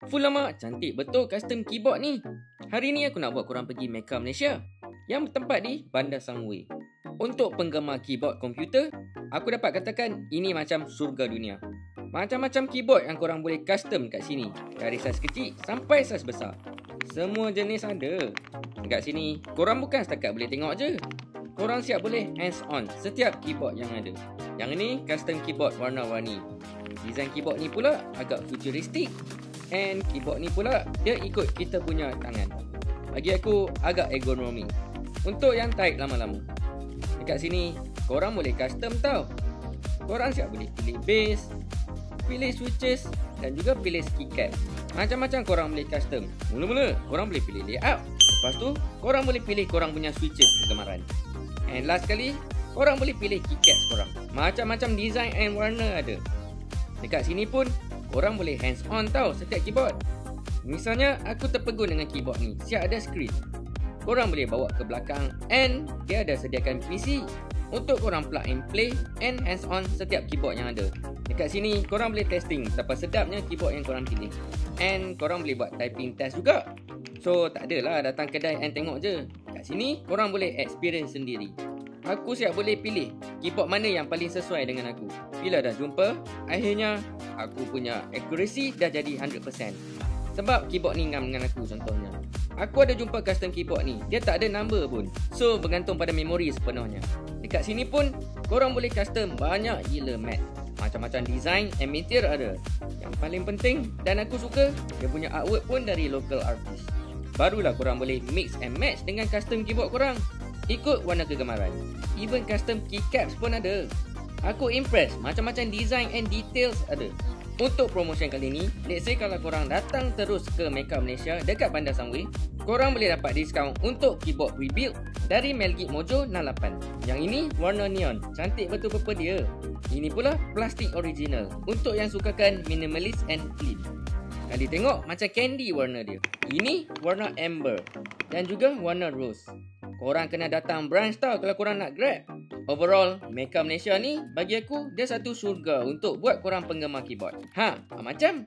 Full lama, cantik betul custom keyboard ni. Hari ni aku nak buat korang pergi Mecca Malaysia yang bertempat di Bandar Sangway. Untuk penggemar keyboard komputer, aku dapat katakan ini macam surga dunia. Macam-macam keyboard yang korang boleh custom kat sini, dari saiz kecil sampai saiz besar. Semua jenis ada. Dekat sini, korang bukan setakat boleh tengok je. Korang siap boleh hands on setiap keyboard yang ada. Yang ini custom keyboard warna-warni. Design keyboard ni pula agak futuristik. And keyboard ni pula dia ikut kita punya tangan. Bagi aku agak ergonomi untuk yang tight lama-lama. Dekat sini korang boleh custom tau. Korang siap boleh pilih bass, pilih switches dan juga pilih keycap. Macam-macam korang boleh custom. Mula-mula korang boleh pilih layout. Lepas tu korang boleh pilih korang punya switches kegemaran. And last sekali korang boleh pilih keycap korang. Macam-macam design and warna ada. Dekat sini pun korang boleh hands on tau setiap keyboard. Misalnya aku terpegun dengan keyboard ni, siap ada skrin. Korang boleh bawa ke belakang and dia ada sediakan PC untuk korang plug and play and hands on setiap keyboard yang ada. Dekat sini korang boleh testing betapa sedapnya keyboard yang korang pilih. And korang boleh buat typing test juga. So tak adalah datang kedai and tengok je. Kat sini korang boleh experience sendiri. Aku siap boleh pilih keyboard mana yang paling sesuai dengan aku. Bila dah jumpa, akhirnya aku punya accuracy dah jadi 100%. Sebab keyboard ni ngam dengan aku contohnya. Aku ada jumpa custom keyboard ni, dia tak ada number pun. So bergantung pada memori sepenuhnya. Dekat sini pun korang boleh custom banyak gila mat. Macam-macam design and material ada. Yang paling penting dan aku suka, dia punya artwork pun dari local artist. Barulah korang boleh mix and match dengan custom keyboard korang. Ikut warna kegemaran. Even custom keycaps pun ada. Aku impress, macam-macam design and details ada. Untuk promotion kali ni, let's say kalau korang datang terus ke Mecca Malaysia dekat Bandar Sangway, korang boleh dapat diskaun untuk keyboard pre-built dari Melgit Mojo 68. Yang ini warna neon, cantik betul purple dia. Ini pula plastik original untuk yang sukakan minimalist and clean. Kali tengok macam candy warna dia. Ini warna amber dan juga warna rose. Korang kena datang branch tau kalau korang nak grab. Overall, Mecca Malaysia ni bagi aku dia satu syurga untuk buat korang penggemar keyboard. Macam?